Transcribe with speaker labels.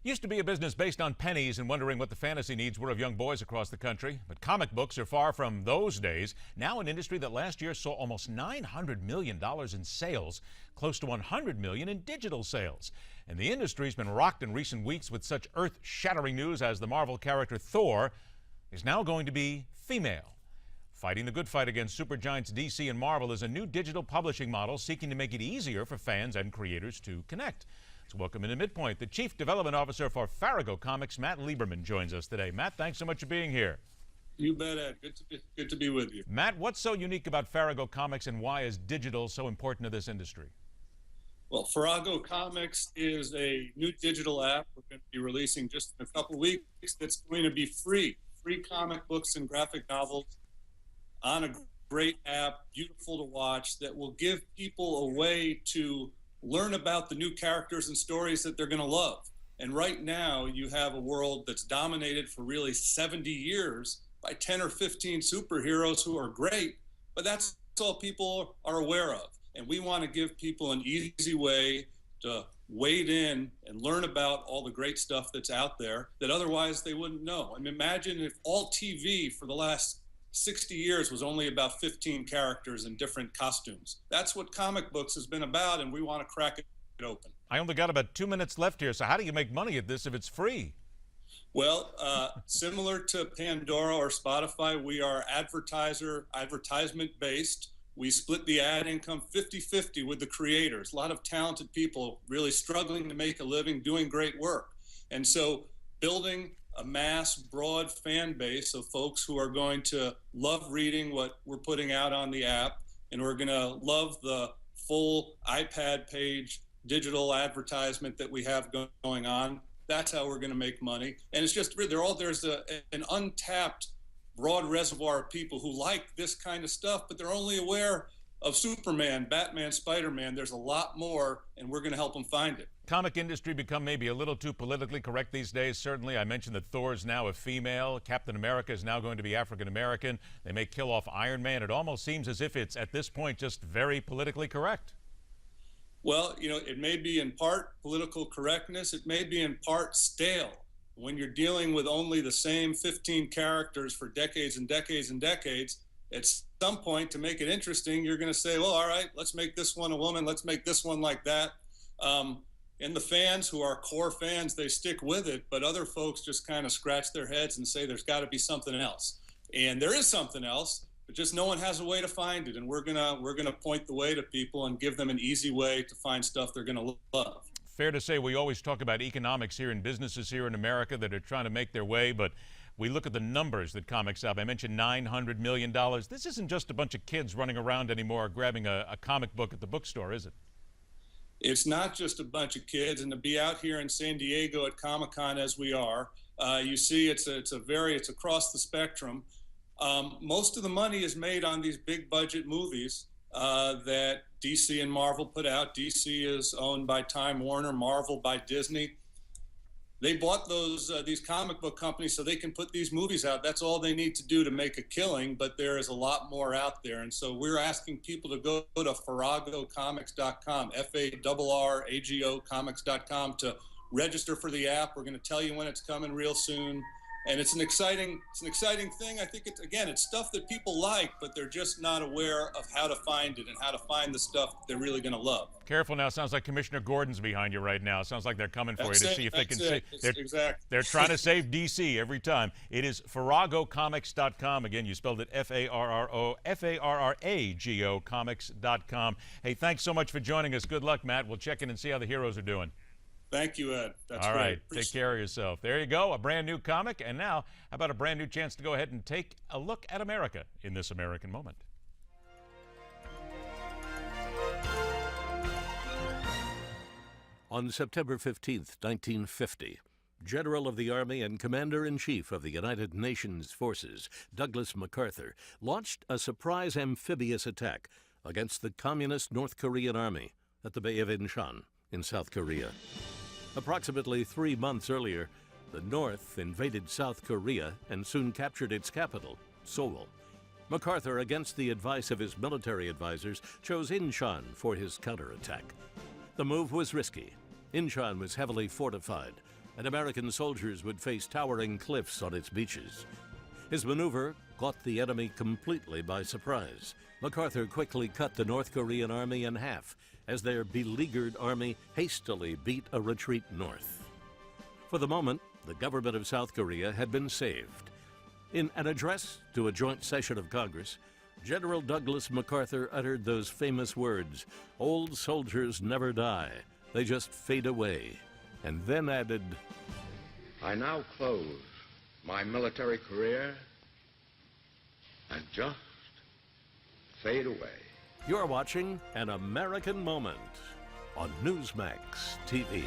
Speaker 1: Used to be a business based on pennies and wondering what the fantasy needs were of young boys across the country. But comic books are far from those days. Now an industry that last year saw almost $900 million in sales, close to $100 million in digital sales. And the industry's been rocked in recent weeks with such earth-shattering news as the Marvel character Thor is now going to be female. Fighting the good fight against supergiants DC and Marvel is a new digital publishing model seeking to make it easier for fans and creators to connect. So welcome into MidPoint. The Chief Development Officer for Farrago Comics, Matt Lieberman, joins us today. Matt, thanks so much for being here.
Speaker 2: You bet, Ed. Good to be with you.
Speaker 1: Matt, what's so unique about Farrago Comics and why is digital so important to this industry?
Speaker 2: Well, Farrago Comics is a new digital app we're going to be releasing just in a couple weeks that's going to be free comic books and graphic novels on a great app, beautiful to watch, that will give people a way to learn about the new characters and stories that they're going to love. And right now, you have a world that's dominated for really 70 years by 10 or 15 superheroes who are great, but that's all people are aware of. And we want to give people an easy way to wade in and learn about all the great stuff that's out there that otherwise they wouldn't know. I mean, imagine if all TV for the last 60 years was only about 15 characters in different costumes. That's what comic books has been about, and we want to crack it open.
Speaker 1: I only got about 2 minutes left here, so how do you make money at this if it's free?
Speaker 2: Well, similar to Pandora or Spotify, we are advertisement based. We split the ad income 50-50 with the creators. A lot of talented people really struggling to make a living, doing great work. And so building a mass, broad fan base of folks who are going to love reading what we're putting out on the app, and who are going to love the full iPad page digital advertisement that we have going on. That's how we're going to make money. And it's just, there's an untapped broad reservoir of people who like this kind of stuff, but they're only aware of Superman, Batman, Spider-Man. There's a lot more, and we're going to help them find it.
Speaker 1: Comic industry become maybe a little too politically correct these days. Certainly, I mentioned that Thor is now a female. Captain America is now going to be African-American. They may kill off Iron Man. It almost seems as if it's, at this point, just very politically correct.
Speaker 2: Well, it may be in part political correctness. It may be in part stale. When you're dealing with only the same 15 characters for decades and decades and decades, at some point, to make it interesting, you're going to say, well, all right, let's make this one a woman. Let's make this one like that. And the fans who are core fans, they stick with it, but other folks just kind of scratch their heads and say there's got to be something else. And there is something else, but just no one has a way to find it. And we're gonna point the way to people and give them an easy way to find stuff they're going to love.
Speaker 1: Fair to say we always talk about economics here and businesses here in America that are trying to make their way, but we look at the numbers that comics have. I mentioned $900 million. This isn't just a bunch of kids running around anymore grabbing a comic book at the bookstore, is it?
Speaker 2: It's not just a bunch of kids, and to be out here in San Diego at Comic-Con as we are, you see it's across the spectrum. Most of the money is made on these big budget movies that DC and Marvel put out. DC is owned by Time Warner, Marvel by Disney. They bought these comic book companies so they can put these movies out. That's all they need to do to make a killing, but there is a lot more out there. And so we're asking people to go to FarragoComics.com, Farrago Comics.com, to register for the app. We're going to tell you when it's coming real soon. And it's an exciting thing. I think it's stuff that people like, but they're just not aware of how to find it and how to find the stuff that they're really going to love.
Speaker 1: Careful now. Sounds like Commissioner Gordon's behind you right now. Sounds like they're coming for you to see if they can save. They're trying to save DC every time. It is FarragoComics.com. Again, you spelled it F-A-R-R-A-G-O Comics.com. Hey, thanks so much for joining us. Good luck, Matt. We'll check in and see how the heroes are doing.
Speaker 2: Thank you, Ed. That's
Speaker 1: all
Speaker 2: great.
Speaker 1: Right. Take care of yourself. There you go, a brand new comic. And now, how about a brand new chance to go ahead and take a look at America in this American moment?
Speaker 3: On September 15th, 1950, General of the Army and Commander-in-Chief of the United Nations Forces, Douglas MacArthur, launched a surprise amphibious attack against the Communist North Korean Army at the Bay of Incheon in South Korea. Approximately 3 months earlier, the North invaded South Korea and soon captured its capital, Seoul. MacArthur, against the advice of his military advisors, chose Incheon for his counterattack. The move was risky. Incheon was heavily fortified, and American soldiers would face towering cliffs on its beaches. His maneuver caught the enemy completely by surprise. MacArthur quickly cut the North Korean army in half as their beleaguered army hastily beat a retreat north. For the moment, the government of South Korea had been saved. In an address to a joint session of Congress, General Douglas MacArthur uttered those famous words, "Old soldiers never die, they just fade away," and then added,
Speaker 4: "I now close my military career and just fade away."
Speaker 3: You're watching An American Moment on Newsmax TV.